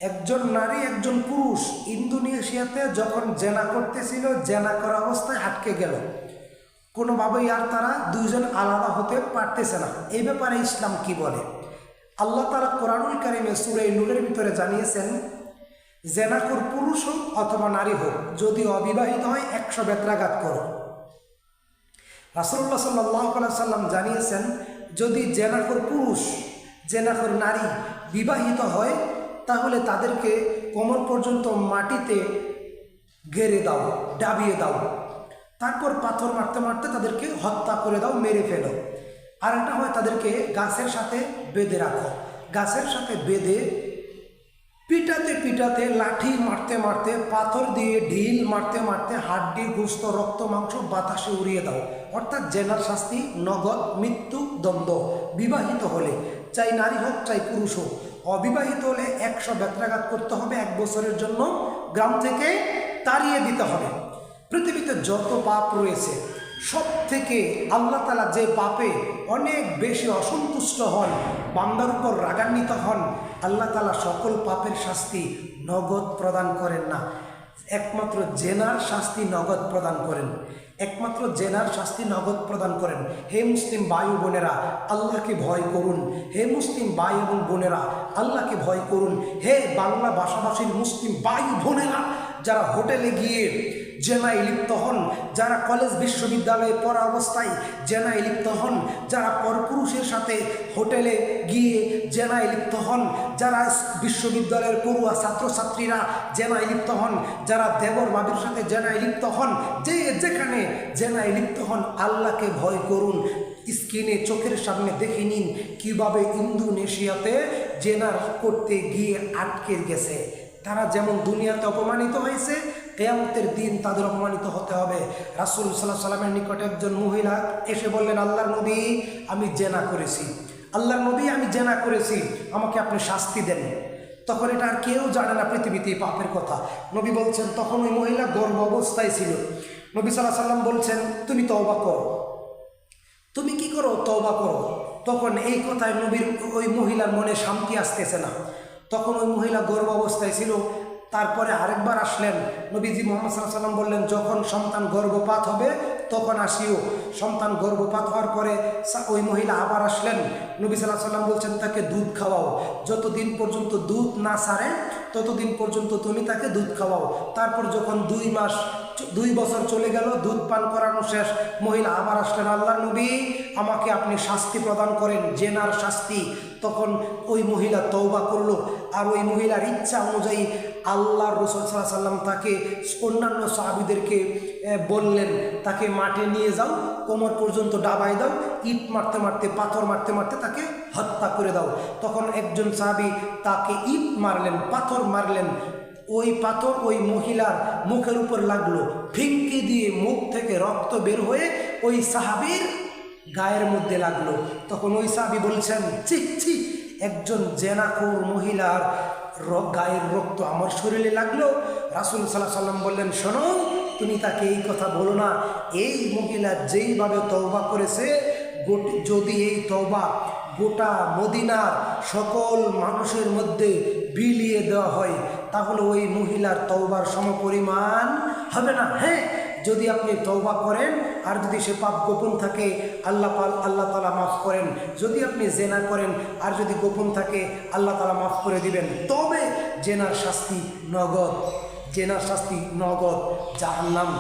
একজন নারী একজন পুরুষ ইন্দোনেশিয়াতে যখন জেনা করতেছিল, জেনা করা অবস্থায় আটকে গেল। কোনোভাবেই আর তারা দুইজন আলাদা হতে পারতেছে না। এই ব্যাপারে ইসলাম কি বলে? আল্লাহ তাআলা কোরআনুল কারীমে সূরা নূরের ভিতরে জানিয়েছেন, জেনাখোর পুরুষ হোক অথবা নারী হোক, যদি অবিবাহিত হয় 100 বেত্রাঘাত করো। রাসূলুল্লাহ সাল্লাল্লাহু আলাইহি সাল্লাম জানিয়েছেন, যদি জেনাখোর পুরুষ জেনাখোর নারী বিবাহিত হয় তাহলে তাদেরকে কোমর পর্যন্ত মাটিতে গেড়ে দাও, ডাবিয়ে দাও, তারপর পাথর মারতে মারতে তাদেরকে হত্যা করে দাও, মেরে ফেলো। আর একটা হয় তাদেরকে গাছের সাথে বেঁধে রাখো, গাছের সাথে বেঁধে পিটাতে পিটাতে, লাঠি মারতে মারতে, পাথর দিয়ে ঢিল মারতে মারতে হাড্ডি গোস্ত রক্ত মাংস বাতাসে উড়িয়ে দাও। অর্থাৎ জেনার শাস্তি নগদ মৃত্যু দণ্ড। বিবাহিত হলে, চাই নারী হোক চাই পুরুষ হোক, অবিবাহিত হলে 100 বেত্রাঘাত করতে হবে, 1 বছরের জন্য গ্রাম থেকে তাড়িয়ে দিতে হবে। পৃথিবীতে যত পাপ রয়েছে সব থেকে আল্লাহ তাআলা যে পাপে অনেক বেশি অসন্তুষ্ট হন, বান্দার উপর রাগান্বিত হন, আল্লাহ তাআলা সকল পাপের শাস্তি নগদ প্রদান করেন না, একমাত্র জেনার শাস্তি নগদ প্রদান করেন, একমাত্র জেনার শাস্তি নগদ প্রদান করেন। হে মুসলিম ভাই ও বোনেরা, আল্লাহকে ভয় করুন। হে মুসলিম ভাই এবং বোনেরা, আল্লাহকে ভয় করুন। হে বাংলা ভাষাভাষীর মুসলিম ভাই বোনেরা, যারা হোটেলে গিয়ে জেনায় লিপ্ত হন, যারা কলেজ বিশ্ববিদ্যালয়ে পড়া অবস্থায় জেনায় লিপ্ত হন, যারা পরপুরুষের সাথে হোটেলে গিয়ে জেনায় লিপ্ত হন, যারা বিশ্ববিদ্যালয়ের পড়ুয়া ছাত্রছাত্রীরা জেনায় লিপ্ত হন, যারা দেবর বাবির সাথে জেনায় লিপ্ত হন, যে যেখানে জেনায় লিপ্ত হন, আল্লাহকে ভয় করুন। স্ক্রিনে চোখের সামনে দেখে নিন কিভাবে ইন্দোনেশিয়াতে জেনার করতে গিয়ে আটকে গেছে। তারা যেমন দুনিয়াতে অপমানিত হয়েছে, কিয়ামতের দিন তাদের অপমানিত হতে হবে। রাসূল সাল্লাল্লাহু আলাইহি ওয়াসাল্লামের নিকটে একজন মহিলা এসে বললেন, আল্লাহর নবী, আমি জেনা করেছি, আল্লাহর নবী, আমি জেনা করেছি, আমাকে আপনি শাস্তি দেন। তখন এটা আর কেউ জানে না পৃথিবীতে পাপের কথা। নবী বলছেন, তখন ওই মহিলা গর্ভ অবস্থায় ছিল। নবী সাল্লাল্লাহু আলাইহি ওয়াসাল্লাম বলছেন, তুমি তওবা করো। তুমি কি করো? তওবা করো। তখন এই কথায় নবীর ওই মহিলার মনে শান্তি আসতেছে না। তখন ওই মহিলা গর্ভ অবস্থায় ছিল। তারপরে আরেকবার আসলেন, নবীজি মুহাম্মদ সাল্লাল্লাহু আলাইহি ওয়াসাল্লাম বললেন, যখন সন্তান গর্ভপাত হবে তখন আসিও। সন্তান গর্ভপাত হওয়ার পরে ওই মহিলা আবার আসলেন। নবী সাল্লাল্লাহু আলাইহি ওয়াসাল্লাম বলছেন, তাকে দুধ খাওয়াও, যতদিন পর্যন্ত দুধ না ছাড়ে ততদিন পর্যন্ত তুমি তাকে দুধ খাওয়াও। তারপর যখন 2 বছর চলে গেল, দুধ পান করানো শেষ, মহিলা আবার আসলেন, আল্লাহর নবী, আমাকে আপনি শাস্তি প্রদান করেন, জেনার শাস্তি। তখন ওই মহিলা তওবা করলো। আর ওই মহিলার ইচ্ছা অনুযায়ী আল্লাহর রাসূল সাল্লাল্লাহু আলাইহি ওয়াসাল্লাম তাকে অন্যান্য সাহাবীদেরকে বললেন, তাকে মাঠে নিয়ে যাও, কোমর পর্যন্ত ডাবাই দাও, ইট মারতে মারতে, পাথর মারতে মারতে তাকে হত্যা করে দাও। তখন একজন সাহাবী তাকে ইট মারলেন, পাথর মারলেন। ওই পাথর ওই মহিলার মুখের উপর লাগলো, ফিঙ্কি দিয়ে মুখ থেকে রক্ত বের হয়ে ওই সাহাবীর গায়ের মধ্যে লাগলো। তখন ওই সাহাবী বলছেন, ছি ছি, একজন জেনাখোর মহিলার গায়ের রক্ত আমার শরীরে লাগলো। রাসূল সাল্লাল্লাহু আলাইহি ওয়াসাল্লাম বললেন, শোনো, তুমি তাকে এই কথা বলো না। এই মহিলা যেইভাবে তওবা করেছে, যদি এই তওবা গোটা মদিনার সকল মানুষের মধ্যে বিলিয়ে দেওয়া হয় তাহলে ওই মহিলার তওবার সমপরিমাণ হবে না। হ্যাঁ, যদি আপনি তওবা করেন আর যদি সে পাপ গোপন থাকে, আল্লাহ তাআলা মাফ করেন। যদি আপনি জেনা করেন আর যদি গোপন থাকে, আল্লাহ তাআলা মাফ করে দিবেন। তবে জেনার শাস্তি নগদ, জেনার শাস্তি নগদ, জাহান্নাম।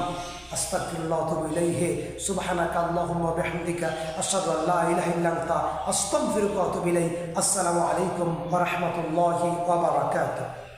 আস্তাগফিরুল্লাহ ওয়া আতুবু ইলাইহি। সুবহানাকা আল্লাহুম্মা ওয়া বিহামদিকা, আশহাদু আল লা ইলাহা ইল্লা আনতা, আস্তাগফিরুকা ওয়া আতুবু ইলাইক। আসসালামু আলাইকুম ওয়া রাহমাতুল্লাহি ওয়া বারাকাতুহু।